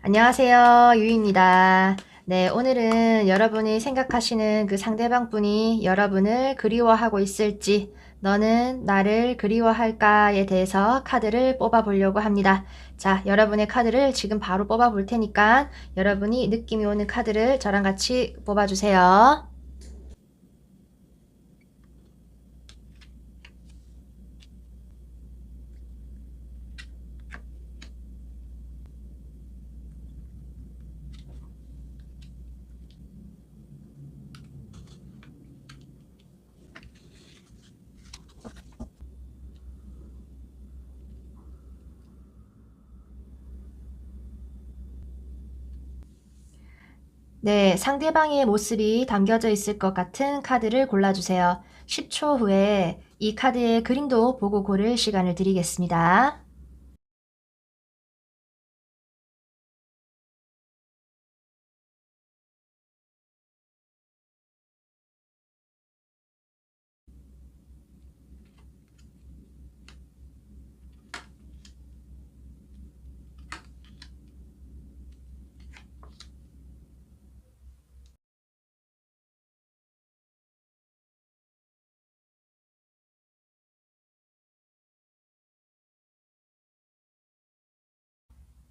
안녕하세요. 유입니다. 네, 오늘은 여러분이 생각하시는 그 상대방 분이 여러분을 그리워하고 있을지, 너는 나를 그리워할까에 대해서 카드를 뽑아 보려고 합니다. 자, 여러분의 카드를 지금 바로 뽑아 볼 테니까 여러분이 느낌이 오는 카드를 저랑 같이 뽑아 주세요. 네, 상대방의 모습이 담겨져 있을 것 같은 카드를 골라주세요. 10초 후에 이 카드의 그림도 보고 고를 시간을 드리겠습니다.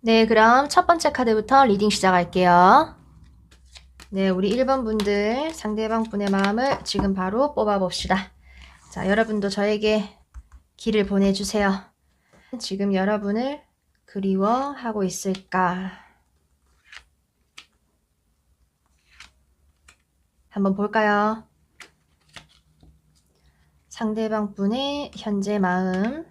네, 그럼 첫 번째 카드부터 리딩 시작할게요. 네, 우리 1번 분들 상대방 분의 마음을 지금 바로 뽑아봅시다. 자, 여러분도 저에게 길을 보내주세요. 지금 여러분을 그리워하고 있을까? 한번 볼까요? 상대방 분의 현재 마음.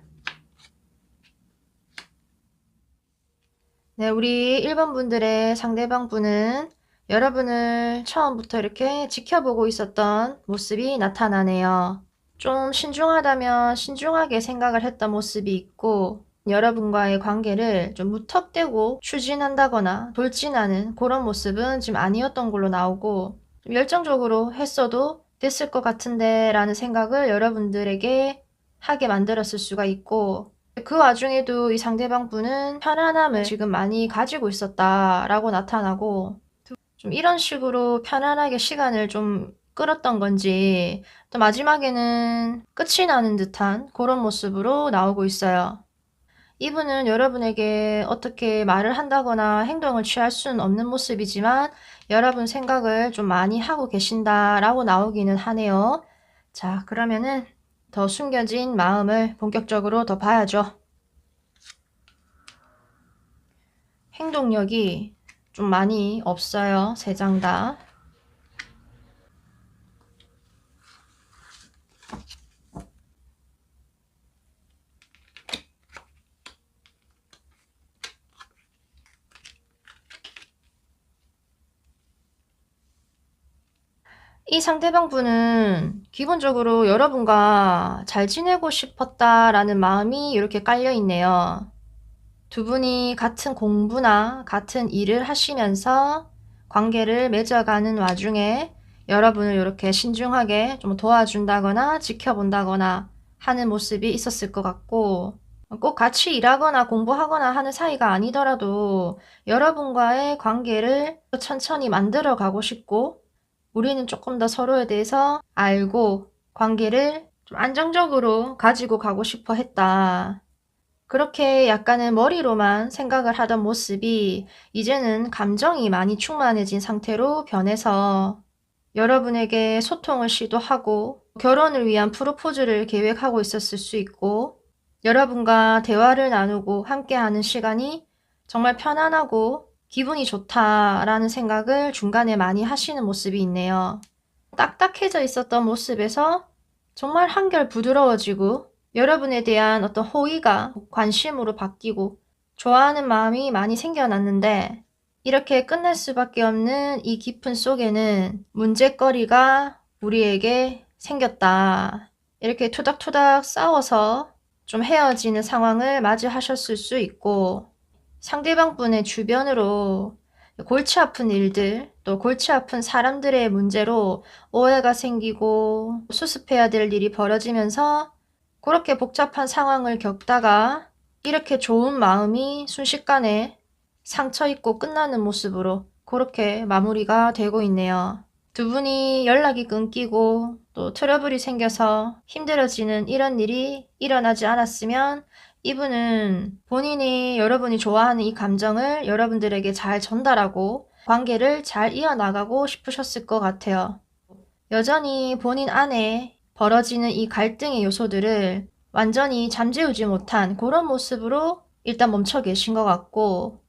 네, 우리 1번 분들의 상대방 분은 여러분을 처음부터 이렇게 지켜보고 있었던 모습이 나타나네요. 좀 신중하다면 신중하게 생각을 했던 모습이 있고, 여러분과의 관계를 좀 무턱대고 추진한다거나 돌진하는 그런 모습은 지금 아니었던 걸로 나오고, 좀 열정적으로 했어도 됐을 것 같은데 라는 생각을 여러분들에게 하게 만들었을 수가 있고, 그 와중에도 이 상대방 분은 편안함을 지금 많이 가지고 있었다라고 나타나고, 좀 이런 식으로 편안하게 시간을 좀 끌었던 건지 또 마지막에는 끝이 나는 듯한 그런 모습으로 나오고 있어요. 이분은 여러분에게 어떻게 말을 한다거나 행동을 취할 수는 없는 모습이지만 여러분 생각을 좀 많이 하고 계신다라고 나오기는 하네요. 자, 그러면은 더 숨겨진 마음을 본격적으로 더 봐야죠. 행동력이 좀 많이 없어요. 세 장 다. 이 상대방 분은 기본적으로 여러분과 잘 지내고 싶었다라는 마음이 이렇게 깔려 있네요. 두 분이 같은 공부나 같은 일을 하시면서 관계를 맺어가는 와중에 여러분을 이렇게 신중하게 좀 도와준다거나 지켜본다거나 하는 모습이 있었을 것 같고, 꼭 같이 일하거나 공부하거나 하는 사이가 아니더라도 여러분과의 관계를 천천히 만들어 가고 싶고, 우리는 조금 더 서로에 대해서 알고 관계를 좀 안정적으로 가지고 가고 싶어 했다. 그렇게 약간은 머리로만 생각을 하던 모습이 이제는 감정이 많이 충만해진 상태로 변해서 여러분에게 소통을 시도하고 결혼을 위한 프로포즈를 계획하고 있었을 수 있고, 여러분과 대화를 나누고 함께하는 시간이 정말 편안하고 기분이 좋다라는 생각을 중간에 많이 하시는 모습이 있네요. 딱딱해져 있었던 모습에서 정말 한결 부드러워지고 여러분에 대한 어떤 호의가 관심으로 바뀌고 좋아하는 마음이 많이 생겨났는데, 이렇게 끝날 수밖에 없는 이 깊은 속에는 문제거리가 우리에게 생겼다. 이렇게 투닥투닥 싸워서 좀 헤어지는 상황을 맞이하셨을 수 있고, 상대방 분의 주변으로 골치 아픈 일들, 또 골치 아픈 사람들의 문제로 오해가 생기고 수습해야 될 일이 벌어지면서 그렇게 복잡한 상황을 겪다가 이렇게 좋은 마음이 순식간에 상처 입고 끝나는 모습으로 그렇게 마무리가 되고 있네요. 두 분이 연락이 끊기고 또 트러블이 생겨서 힘들어지는 이런 일이 일어나지 않았으면 이분은 본인이 여러분이 좋아하는 이 감정을 여러분들에게 잘 전달하고 관계를 잘 이어나가고 싶으셨을 것 같아요. 여전히 본인 안에 벌어지는 이 갈등의 요소들을 완전히 잠재우지 못한 그런 모습으로 일단 멈춰 계신 것 같고,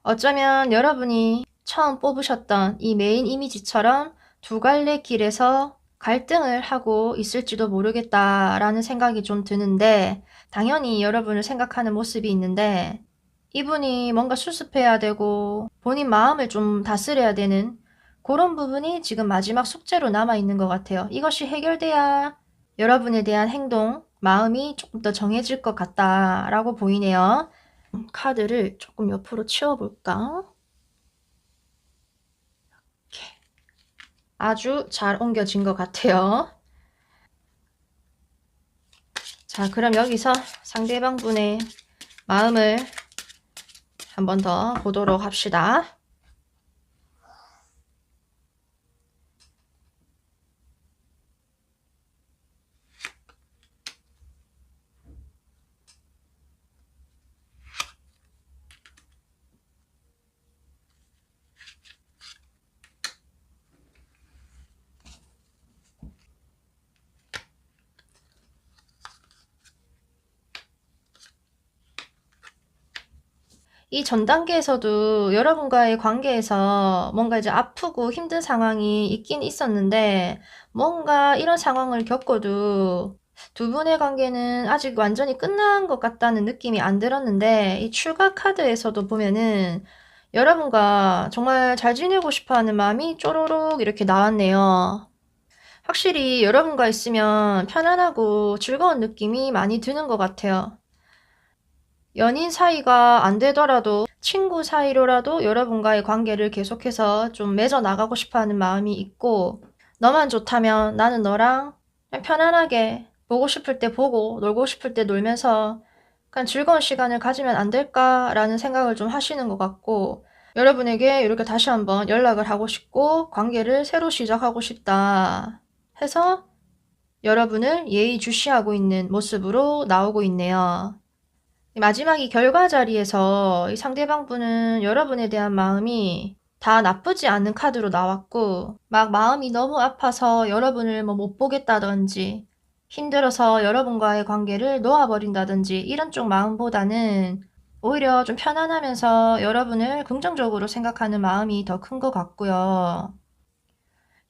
어쩌면 여러분이 처음 뽑으셨던 이 메인 이미지처럼 두 갈래 길에서 갈등을 하고 있을지도 모르겠다라는 생각이 좀 드는데, 당연히 여러분을 생각하는 모습이 있는데 이분이 뭔가 수습해야 되고 본인 마음을 좀 다스려야 되는 그런 부분이 지금 마지막 숙제로 남아있는 것 같아요. 이것이 해결돼야 여러분에 대한 행동, 마음이 조금 더 정해질 것 같다라고 보이네요. 카드를 조금 옆으로 치워볼까? 이렇게. 아주 잘 옮겨진 것 같아요. 자, 그럼 여기서 상대방 분의 마음을 한 번 더 보도록 합시다. 이 전 단계에서도 여러분과의 관계에서 뭔가 이제 아프고 힘든 상황이 있긴 있었는데, 뭔가 이런 상황을 겪어도 두 분의 관계는 아직 완전히 끝난 것 같다는 느낌이 안 들었는데, 이 출가 카드에서도 보면은 여러분과 정말 잘 지내고 싶어 하는 마음이 쪼로록 이렇게 나왔네요. 확실히 여러분과 있으면 편안하고 즐거운 느낌이 많이 드는 것 같아요. 연인 사이가 안 되더라도 친구 사이로라도 여러분과의 관계를 계속해서 좀 맺어 나가고 싶어 하는 마음이 있고, 너만 좋다면 나는 너랑 그냥 편안하게 보고 싶을 때 보고 놀고 싶을 때 놀면서 그냥 즐거운 시간을 가지면 안 될까라는 생각을 좀 하시는 것 같고, 여러분에게 이렇게 다시 한번 연락을 하고 싶고 관계를 새로 시작하고 싶다 해서 여러분을 예의주시하고 있는 모습으로 나오고 있네요. 마지막 이 결과 자리에서 이 상대방 분은 여러분에 대한 마음이 다 나쁘지 않은 카드로 나왔고, 막 마음이 너무 아파서 여러분을 뭐 못 보겠다든지 힘들어서 여러분과의 관계를 놓아버린다든지 이런 쪽 마음보다는 오히려 좀 편안하면서 여러분을 긍정적으로 생각하는 마음이 더 큰 것 같고요.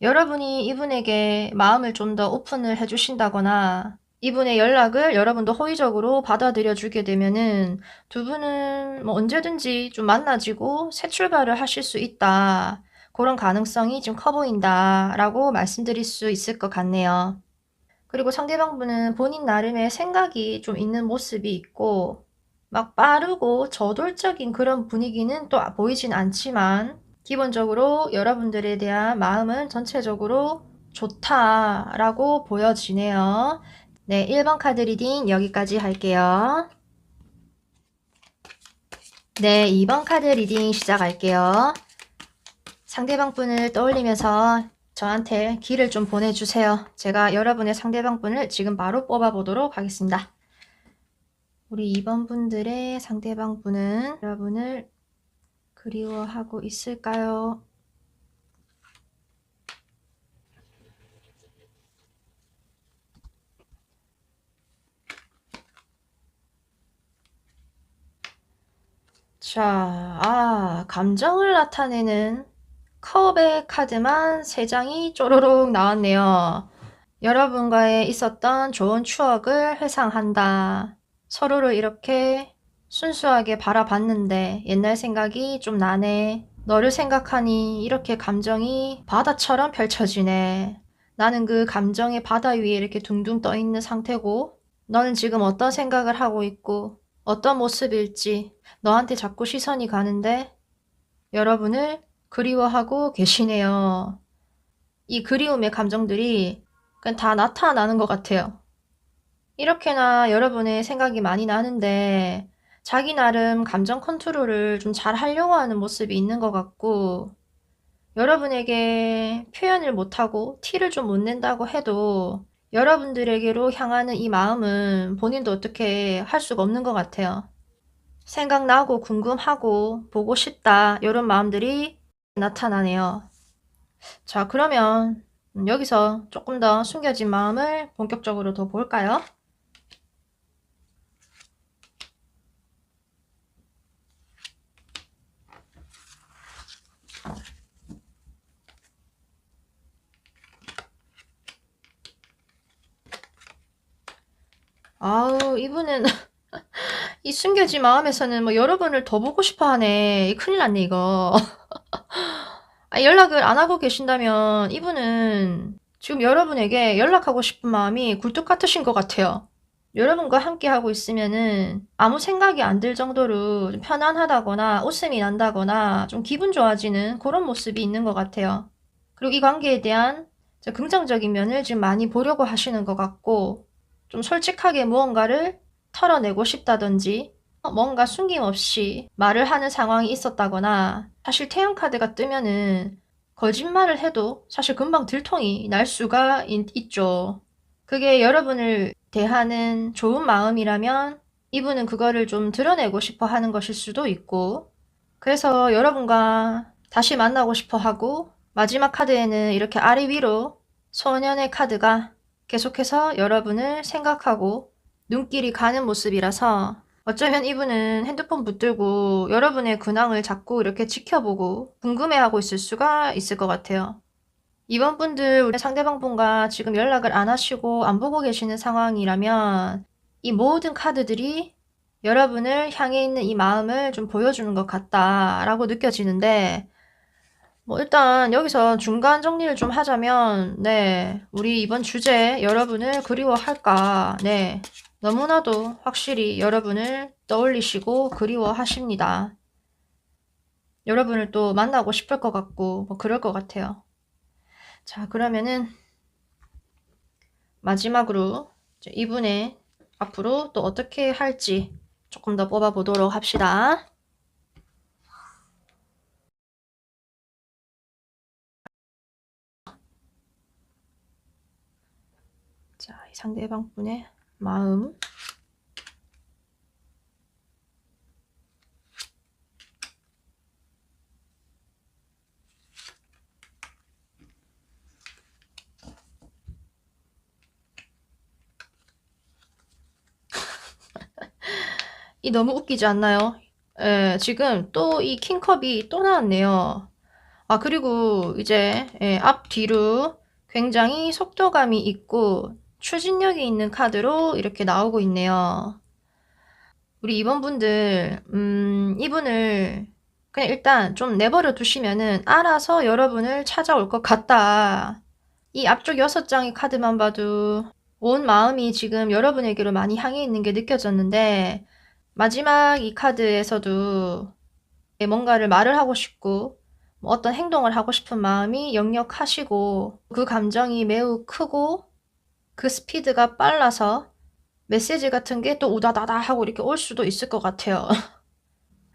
여러분이 이분에게 마음을 좀 더 오픈을 해주신다거나 이분의 연락을 여러분도 호의적으로 받아들여 주게 되면은 두 분은 뭐 언제든지 좀 만나지고 새 출발을 하실 수 있다. 그런 가능성이 좀 커 보인다라고 말씀드릴 수 있을 것 같네요. 그리고 상대방 분은 본인 나름의 생각이 좀 있는 모습이 있고, 막 빠르고 저돌적인 그런 분위기는 또 보이진 않지만 기본적으로 여러분들에 대한 마음은 전체적으로 좋다라고 보여지네요. 네, 1번 카드 리딩 여기까지 할게요. 네, 2번 카드 리딩 시작할게요. 상대방 분을 떠올리면서 저한테 길을 좀 보내주세요. 제가 여러분의 상대방 분을 지금 바로 뽑아보도록 하겠습니다. 우리 2번 분들의 상대방 분은 여러분을 그리워하고 있을까요? 자, 감정을 나타내는 컵의 카드만 3장이 쪼로록 나왔네요. 여러분과의 있었던 좋은 추억을 회상한다. 서로를 이렇게 순수하게 바라봤는데 옛날 생각이 좀 나네. 너를 생각하니 이렇게 감정이 바다처럼 펼쳐지네. 나는 그 감정의 바다 위에 이렇게 둥둥 떠 있는 상태고, 너는 지금 어떤 생각을 하고 있고 어떤 모습일지 너한테 자꾸 시선이 가는데 여러분을 그리워하고 계시네요. 이 그리움의 감정들이 그냥 다 나타나는 것 같아요. 이렇게나 여러분의 생각이 많이 나는데 자기 나름 감정 컨트롤을 좀 잘 하려고 하는 모습이 있는 것 같고, 여러분에게 표현을 못하고 티를 좀 못 낸다고 해도 여러분들에게로 향하는 이 마음은 본인도 어떻게 할 수가 없는 것 같아요. 생각나고 궁금하고 보고 싶다 이런 마음들이 나타나네요. 자, 그러면 여기서 조금 더 숨겨진 마음을 본격적으로 더 볼까요? 아우, 이분은 이 숨겨진 마음에서는 뭐 여러분을 더 보고 싶어 하네. 큰일 났네, 이거. 연락을 안 하고 계신다면 이분은 지금 여러분에게 연락하고 싶은 마음이 굴뚝 같으신 것 같아요. 여러분과 함께 하고 있으면은 아무 생각이 안 들 정도로 좀 편안하다거나 웃음이 난다거나 좀 기분 좋아지는 그런 모습이 있는 것 같아요. 그리고 이 관계에 대한 긍정적인 면을 지금 많이 보려고 하시는 것 같고, 좀 솔직하게 무언가를 털어내고 싶다든지 뭔가 숨김없이 말을 하는 상황이 있었다거나, 사실 태양 카드가 뜨면은 거짓말을 해도 사실 금방 들통이 날 수가 있죠. 그게 여러분을 대하는 좋은 마음이라면 이분은 그거를 좀 드러내고 싶어 하는 것일 수도 있고, 그래서 여러분과 다시 만나고 싶어 하고, 마지막 카드에는 이렇게 아래 위로 소년의 카드가 계속해서 여러분을 생각하고 눈길이 가는 모습이라서, 어쩌면 이분은 핸드폰 붙들고 여러분의 근황을 자꾸 이렇게 지켜보고 궁금해하고 있을 수가 있을 것 같아요. 이번 분들 우리 상대방 분과 지금 연락을 안 하시고 안 보고 계시는 상황이라면 이 모든 카드들이 여러분을 향해 있는 이 마음을 좀 보여주는 것 같다라고 느껴지는데, 뭐 일단 여기서 중간 정리를 좀 하자면, 네, 우리 이번 주제 여러분을 그리워할까? 네, 너무나도 확실히 여러분을 떠올리시고 그리워하십니다. 여러분을 또 만나고 싶을 것 같고 뭐 그럴 것 같아요. 자, 그러면은 마지막으로 이분의 앞으로 또 어떻게 할지 조금 더 뽑아보도록 합시다. 자, 이 상대방 분의 마음. 이 너무 웃기지 않나요? 예, 지금 또 이 킹컵이 또 나왔네요. 아, 그리고 이제 앞 뒤로 굉장히 속도감이 있고 추진력이 있는 카드로 이렇게 나오고 있네요. 우리 이번 분들 이분을 그냥 일단 좀 내버려 두시면은 알아서 여러분을 찾아올 것 같다. 이 앞쪽 6장의 카드만 봐도 온 마음이 지금 여러분에게로 많이 향해 있는 게 느껴졌는데, 마지막 이 카드에서도 뭔가를 말을 하고 싶고 뭐 어떤 행동을 하고 싶은 마음이 역력하시고, 그 감정이 매우 크고 그 스피드가 빨라서 메시지 같은 게 또 우다다다 하고 이렇게 올 수도 있을 것 같아요.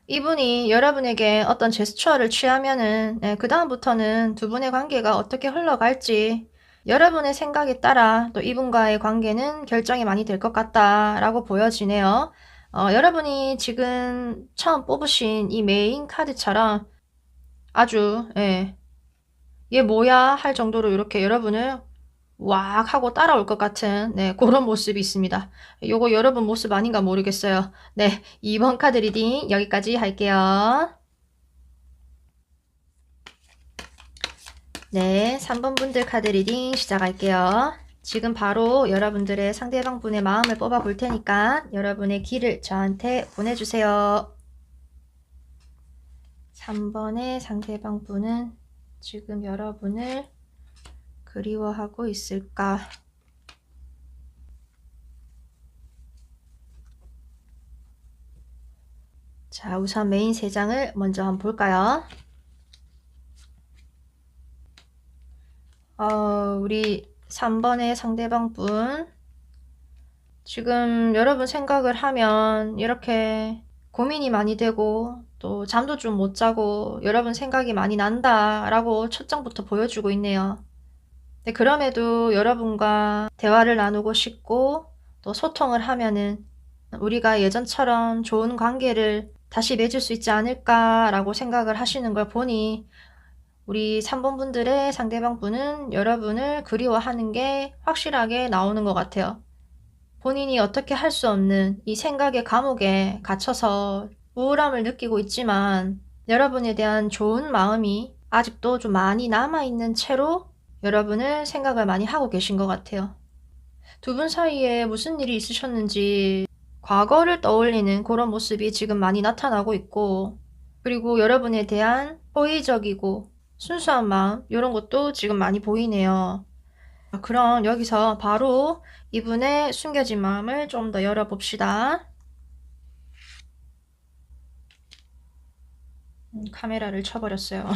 이분이 여러분에게 어떤 제스처를 취하면은 그 다음부터는 두 분의 관계가 어떻게 흘러갈지 여러분의 생각에 따라 또 이분과의 관계는 결정이 많이 될 것 같다라고 보여지네요. 여러분이 지금 처음 뽑으신 이 메인 카드처럼 아주 얘 뭐야 할 정도로 이렇게 여러분을 왁 하고 따라올 것 같은 그런 모습이 있습니다. 요거 여러분 모습 아닌가 모르겠어요. 네, 2번 카드 리딩 여기까지 할게요. 네, 3번 분들 카드 리딩 시작할게요. 지금 바로 여러분들의 상대방 분의 마음을 뽑아 볼 테니까 여러분의 길을 저한테 보내주세요. 3번의 상대방 분은 지금 여러분을 그리워하고 있을까? 자, 우선 메인 3장을 먼저 한번 볼까요? 우리 3번의 상대방 분, 지금 여러분 생각을 하면 이렇게 고민이 많이 되고 또 잠도 좀 못 자고 여러분 생각이 많이 난다라고 첫장부터 보여주고 있네요. 네, 그럼에도 여러분과 대화를 나누고 싶고 또 소통을 하면은 우리가 예전처럼 좋은 관계를 다시 맺을 수 있지 않을까라고 생각을 하시는 걸 보니 우리 3번 분들의 상대방 분은 여러분을 그리워하는 게 확실하게 나오는 것 같아요. 본인이 어떻게 할 수 없는 이 생각의 감옥에 갇혀서 우울함을 느끼고 있지만 여러분에 대한 좋은 마음이 아직도 좀 많이 남아있는 채로 여러분을 생각을 많이 하고 계신 것 같아요. 두 분 사이에 무슨 일이 있으셨는지 과거를 떠올리는 그런 모습이 지금 많이 나타나고 있고, 그리고 여러분에 대한 호의적이고 순수한 마음 이런 것도 지금 많이 보이네요. 그럼 여기서 바로 이분의 숨겨진 마음을 좀 더 열어봅시다. 카메라를 쳐버렸어요.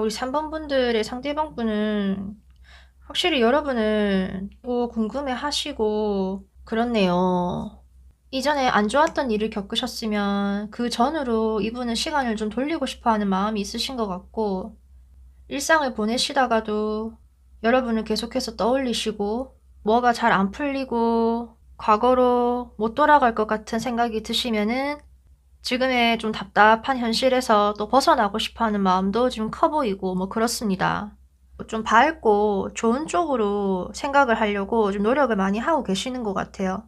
우리 3번 분들의 상대방 분은 확실히 여러분을 궁금해 하시고 그렇네요. 이전에 안 좋았던 일을 겪으셨으면 그 전으로 이분은 시간을 좀 돌리고 싶어 하는 마음이 있으신 것 같고, 일상을 보내시다가도 여러분을 계속해서 떠올리시고 뭐가 잘 안 풀리고 과거로 못 돌아갈 것 같은 생각이 드시면은 지금의 좀 답답한 현실에서 또 벗어나고 싶어 하는 마음도 지금 커 보이고 뭐 그렇습니다. 좀 밝고 좋은 쪽으로 생각을 하려고 좀 노력을 많이 하고 계시는 것 같아요.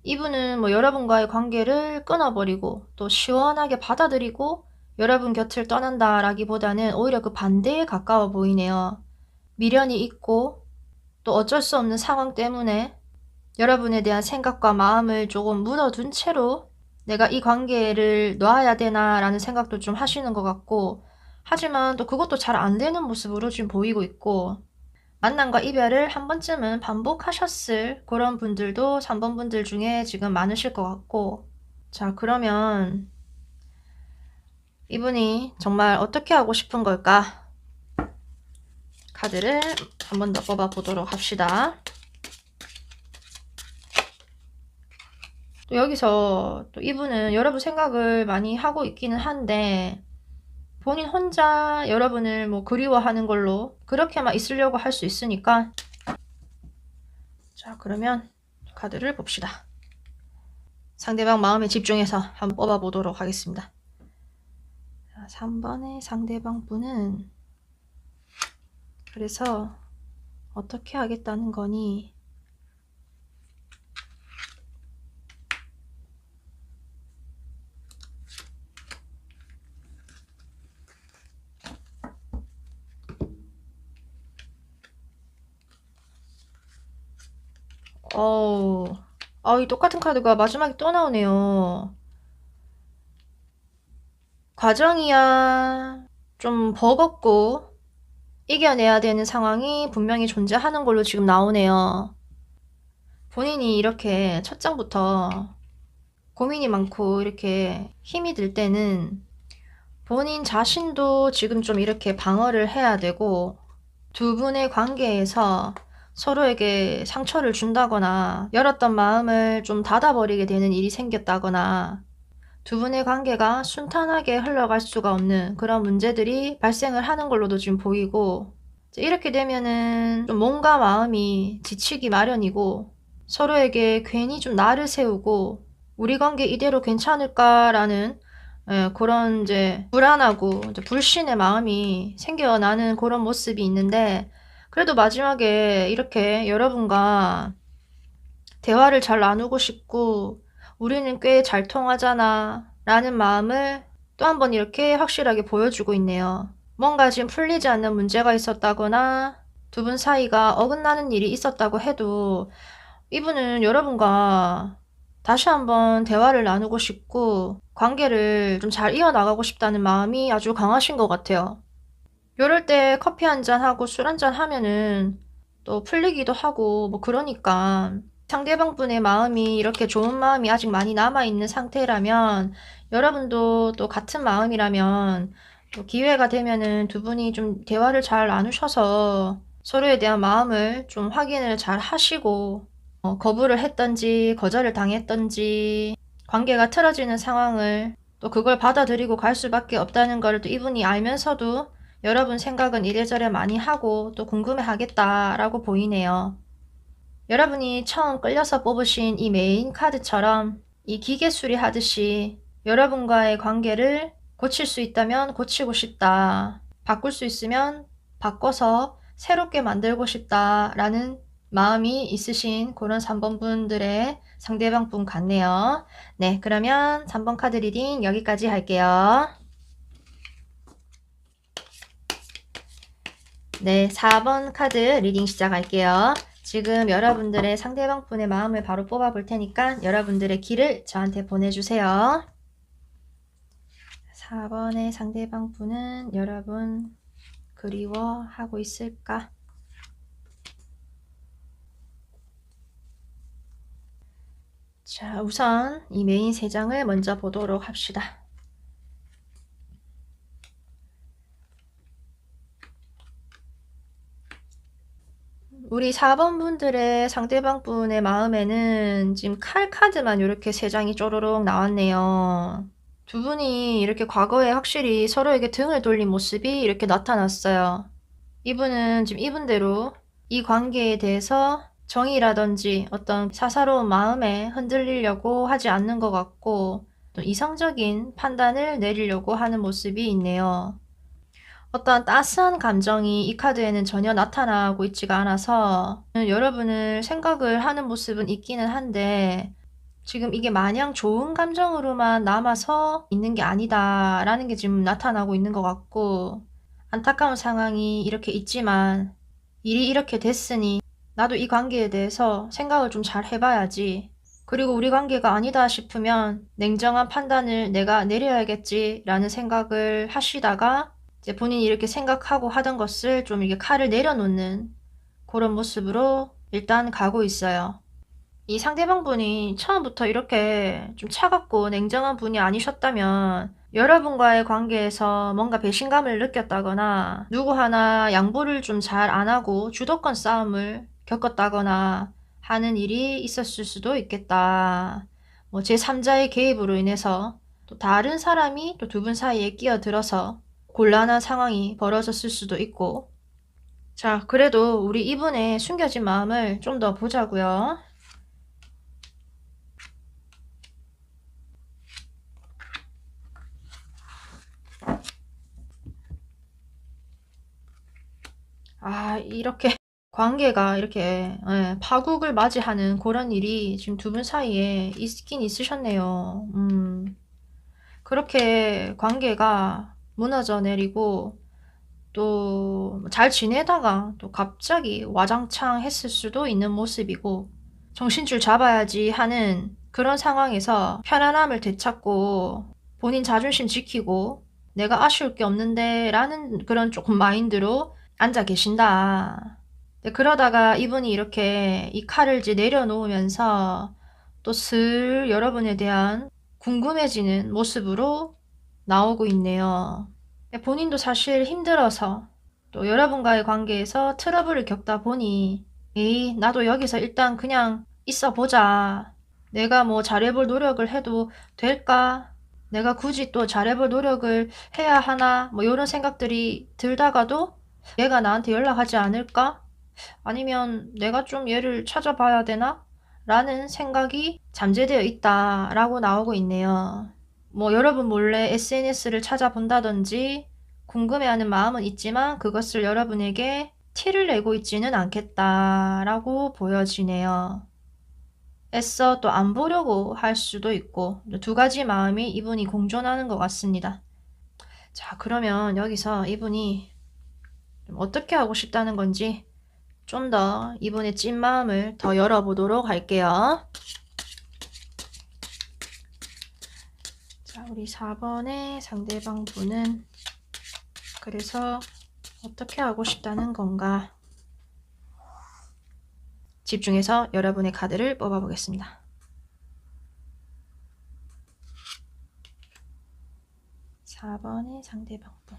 이분은 뭐 여러분과의 관계를 끊어버리고 또 시원하게 받아들이고 여러분 곁을 떠난다라기보다는 오히려 그 반대에 가까워 보이네요. 미련이 있고 또 어쩔 수 없는 상황 때문에 여러분에 대한 생각과 마음을 조금 묻어둔 채로 내가 이 관계를 놔야 되나 라는 생각도 좀 하시는 것 같고, 하지만 또 그것도 잘 안 되는 모습으로 지금 보이고 있고, 만남과 이별을 한 번쯤은 반복하셨을 그런 분들도 3번 분들 중에 지금 많으실 것 같고, 자, 그러면 이분이 정말 어떻게 하고 싶은 걸까? 카드를 한 번 더 뽑아 보도록 합시다. 또 여기서 또 이분은 여러분 생각을 많이 하고 있기는 한데 본인 혼자 여러분을 뭐 그리워하는 걸로 그렇게만 있으려고 할 수 있으니까, 자, 그러면 카드를 봅시다. 상대방 마음에 집중해서 한번 뽑아 보도록 하겠습니다. 자, 3번의 상대방 분은 그래서 어떻게 하겠다는 거니? 이 똑같은 카드가 마지막에 또 나오네요. 과정이야 좀 버겁고 이겨내야 되는 상황이 분명히 존재하는 걸로 지금 나오네요. 본인이 이렇게 첫 장부터 고민이 많고 이렇게 힘이 들 때는 본인 자신도 지금 좀 이렇게 방어를 해야 되고, 두 분의 관계에서 서로에게 상처를 준다거나 열었던 마음을 좀 닫아버리게 되는 일이 생겼다거나 두 분의 관계가 순탄하게 흘러갈 수가 없는 그런 문제들이 발생을 하는 걸로도 지금 보이고, 이렇게 되면은 좀 몸과 마음이 지치기 마련이고 서로에게 괜히 좀 날을 세우고 우리 관계 이대로 괜찮을까라는 그런 이제 불안하고 이제 불신의 마음이 생겨나는 그런 모습이 있는데, 그래도 마지막에 이렇게 여러분과 대화를 잘 나누고 싶고 우리는 꽤 잘 통하잖아 라는 마음을 또 한 번 이렇게 확실하게 보여주고 있네요. 뭔가 지금 풀리지 않는 문제가 있었다거나 두 분 사이가 어긋나는 일이 있었다고 해도 이분은 여러분과 다시 한번 대화를 나누고 싶고 관계를 좀 잘 이어나가고 싶다는 마음이 아주 강하신 것 같아요. 이럴 때 커피 한잔 하고 술 한잔 하면은 또 풀리기도 하고 뭐 그러니까, 상대방 분의 마음이 이렇게 좋은 마음이 아직 많이 남아있는 상태라면 여러분도 또 같은 마음이라면 또 기회가 되면은 두 분이 좀 대화를 잘 나누셔서 서로에 대한 마음을 좀 확인을 잘 하시고 거부를 했던지 거절을 당했던지 관계가 틀어지는 상황을 또 그걸 받아들이고 갈 수밖에 없다는 걸 또 이분이 알면서도 여러분 생각은 이래저래 많이 하고 또 궁금해 하겠다라고 보이네요. 여러분이 처음 끌려서 뽑으신 이 메인 카드처럼 이 기계 수리하듯이 여러분과의 관계를 고칠 수 있다면 고치고 싶다. 바꿀 수 있으면 바꿔서 새롭게 만들고 싶다라는 마음이 있으신 그런 3번 분들의 상대방 분 같네요. 네, 그러면 3번 카드 리딩 여기까지 할게요. 네, 4번 카드 리딩 시작할게요. 지금 여러분들의 상대방 분의 마음을 바로 뽑아 볼 테니까 여러분들의 길을 저한테 보내주세요. 4번의 상대방 분은 여러분 그리워하고 있을까? 자, 우선 이 메인 3장을 먼저 보도록 합시다. 우리 4번 분들의 상대방 분의 마음에는 지금 칼 카드만 이렇게 3장이 쪼르륵 나왔네요. 두 분이 이렇게 과거에 확실히 서로에게 등을 돌린 모습이 이렇게 나타났어요. 이분은 지금 이분대로 이 관계에 대해서 정의라든지 어떤 사사로운 마음에 흔들리려고 하지 않는 것 같고 또 이성적인 판단을 내리려고 하는 모습이 있네요. 어떠한 따스한 감정이 이 카드에는 전혀 나타나고 있지가 않아서 여러분을 생각을 하는 모습은 있기는 한데 지금 이게 마냥 좋은 감정으로만 남아서 있는 게 아니다 라는 게 지금 나타나고 있는 것 같고 안타까운 상황이 이렇게 있지만 일이 이렇게 됐으니 나도 이 관계에 대해서 생각을 좀 잘 해봐야지. 그리고 우리 관계가 아니다 싶으면 냉정한 판단을 내가 내려야겠지 라는 생각을 하시다가 이제 본인이 이렇게 생각하고 하던 것을 좀 이렇게 칼을 내려놓는 그런 모습으로 일단 가고 있어요. 이 상대방 분이 처음부터 이렇게 좀 차갑고 냉정한 분이 아니셨다면 여러분과의 관계에서 뭔가 배신감을 느꼈다거나 누구 하나 양보를 좀 잘 안 하고 주도권 싸움을 겪었다거나 하는 일이 있었을 수도 있겠다. 뭐 제3자의 개입으로 인해서 또 다른 사람이 또 두 분 사이에 끼어들어서 곤란한 상황이 벌어졌을 수도 있고 자, 그래도 우리 이분의 숨겨진 마음을 좀 더 보자고요. 이렇게 관계가 이렇게 파국을 맞이하는 그런 일이 지금 두 분 사이에 있긴 있으셨네요. 그렇게 관계가 무너져 내리고 또 잘 지내다가 또 갑자기 와장창 했을 수도 있는 모습이고 정신줄 잡아야지 하는 그런 상황에서 편안함을 되찾고 본인 자존심 지키고 내가 아쉬울 게 없는데 라는 그런 조금 마인드로 앉아 계신다. 그러다가 이분이 이렇게 이 칼을 이제 내려놓으면서 또 슬 여러분에 대한 궁금해지는 모습으로 나오고 있네요. 본인도 사실 힘들어서 또 여러분과의 관계에서 트러블을 겪다 보니 에이 나도 여기서 일단 그냥 있어 보자. 내가 뭐 잘해볼 노력을 해도 될까? 내가 굳이 또 잘해볼 노력을 해야 하나? 뭐 이런 생각들이 들다가도 얘가 나한테 연락하지 않을까? 아니면 내가 좀 얘를 찾아봐야 되나? 라는 생각이 잠재되어 있다라고 나오고 있네요. 뭐 여러분 몰래 SNS를 찾아본다든지 궁금해하는 마음은 있지만 그것을 여러분에게 티를 내고 있지는 않겠다라고 보여지네요. 애써 또 안 보려고 할 수도 있고 두 가지 마음이 이분이 공존하는 것 같습니다. 자, 그러면 여기서 이분이 어떻게 하고 싶다는 건지 좀 더 이분의 찐마음을 더 열어보도록 할게요. 자, 우리 4번의 상대방 분은 그래서 어떻게 하고 싶다는 건가? 집중해서 여러분의 카드를 뽑아보겠습니다. 4번의 상대방분.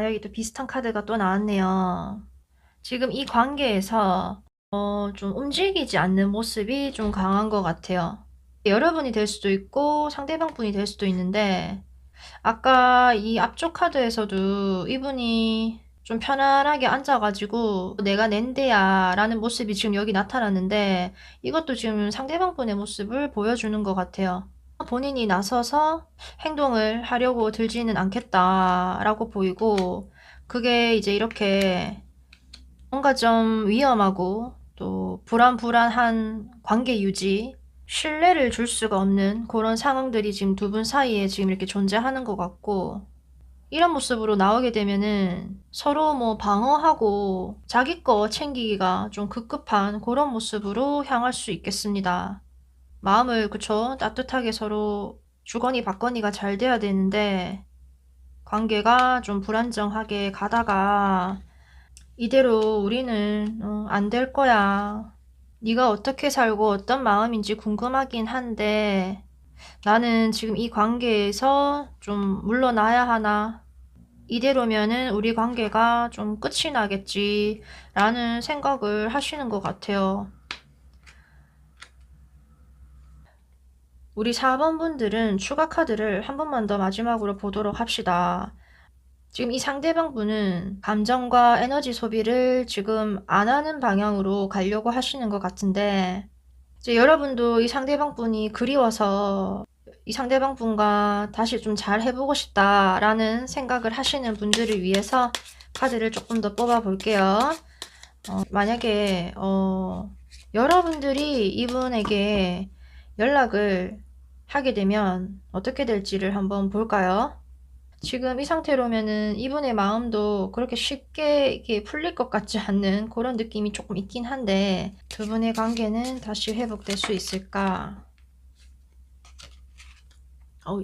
여기 또 비슷한 카드가 또 나왔네요. 지금 이 관계에서 좀 움직이지 않는 모습이 좀 강한 것 같아요. 여러분이 될 수도 있고 상대방 분이 될 수도 있는데, 아까 이 앞쪽 카드에서도 이분이 좀 편안하게 앉아가지고 내가 낸대야 라는 모습이 지금 여기 나타났는데, 이것도 지금 상대방 분의 모습을 보여주는 것 같아요. 본인이 나서서 행동을 하려고 들지는 않겠다라고 보이고, 그게 이제 이렇게 뭔가 좀 위험하고 또 불안한 관계 유지, 신뢰를 줄 수가 없는 그런 상황들이 지금 두 분 사이에 지금 이렇게 존재하는 것 같고, 이런 모습으로 나오게 되면은 서로 뭐 방어하고 자기 거 챙기기가 좀 급급한 그런 모습으로 향할 수 있겠습니다. 마음을 그쵸? 따뜻하게 서로 주거니 받거니가 잘 돼야 되는데, 관계가 좀 불안정하게 가다가 이대로 우리는 안 될 거야. 네가 어떻게 살고 어떤 마음인지 궁금하긴 한데 나는 지금 이 관계에서 좀 물러나야 하나? 이대로면은 우리 관계가 좀 끝이 나겠지 라는 생각을 하시는 것 같아요. 우리 4번 분들은 추가 카드를 한 번만 더 마지막으로 보도록 합시다. 지금 이 상대방 분은 감정과 에너지 소비를 지금 안 하는 방향으로 가려고 하시는 것 같은데, 이제 여러분도 이 상대방 분이 그리워서 이 상대방 분과 다시 좀 잘 해보고 싶다라는 생각을 하시는 분들을 위해서 카드를 조금 더 뽑아 볼게요. 만약에 여러분들이 이분에게 연락을 하게 되면 어떻게 될지를 한번 볼까요? 지금 이 상태로면은 이분의 마음도 그렇게 쉽게 이렇게 풀릴 것 같지 않는 그런 느낌이 조금 있긴 한데, 두 분의 관계는 다시 회복될 수 있을까?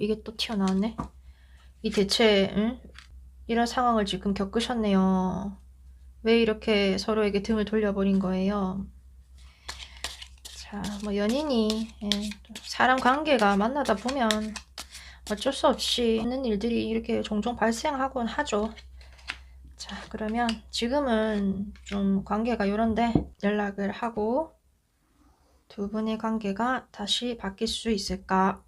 이게 또 튀어나왔네. 이 대체 이런 상황을 지금 겪으셨네요. 왜 이렇게 서로에게 등을 돌려버린 거예요? 자, 뭐 연인이 사람 관계가 만나다 보면 어쩔 수 없이 있는 일들이 이렇게 종종 발생하곤 하죠. 자, 그러면 지금은 좀 관계가 요런데 연락을 하고 두 분의 관계가 다시 바뀔 수 있을까?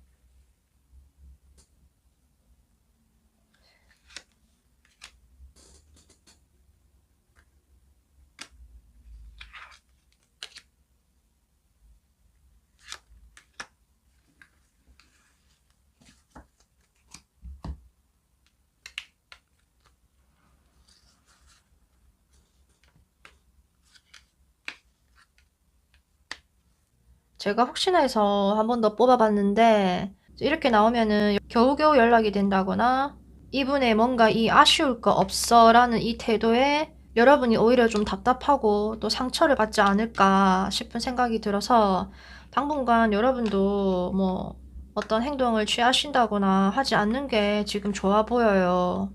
제가 혹시나 해서 한 번 더 뽑아봤는데, 이렇게 나오면은 겨우겨우 연락이 된다거나 이분의 뭔가 이 아쉬울 거 없어 라는 이 태도에 여러분이 오히려 좀 답답하고 또 상처를 받지 않을까 싶은 생각이 들어서, 당분간 여러분도 뭐 어떤 행동을 취하신다거나 하지 않는 게 지금 좋아 보여요.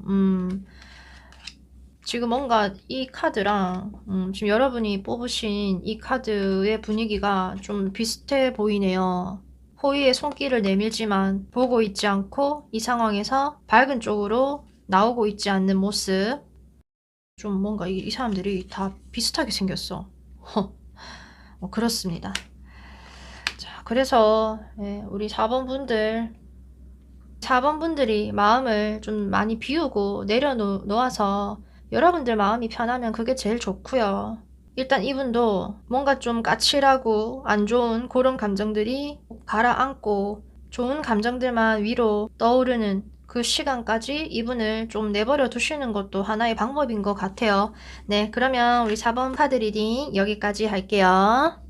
지금 뭔가 이 카드랑 지금 여러분이 뽑으신 이 카드의 분위기가 좀 비슷해 보이네요. 호의의 손길을 내밀지만 보고 있지 않고 이 상황에서 밝은 쪽으로 나오고 있지 않는 모습. 좀 뭔가 이 사람들이 다 비슷하게 생겼어. 그렇습니다. 자, 그래서 우리 4번 분들이 마음을 좀 많이 비우고 내려놓아서 여러분들 마음이 편하면 그게 제일 좋고요. 일단 이분도 뭔가 좀 까칠하고 안 좋은 그런 감정들이 가라앉고 좋은 감정들만 위로 떠오르는 그 시간까지 이분을 좀 내버려 두시는 것도 하나의 방법인 것 같아요. 네, 그러면 우리 4번 카드 리딩 여기까지 할게요.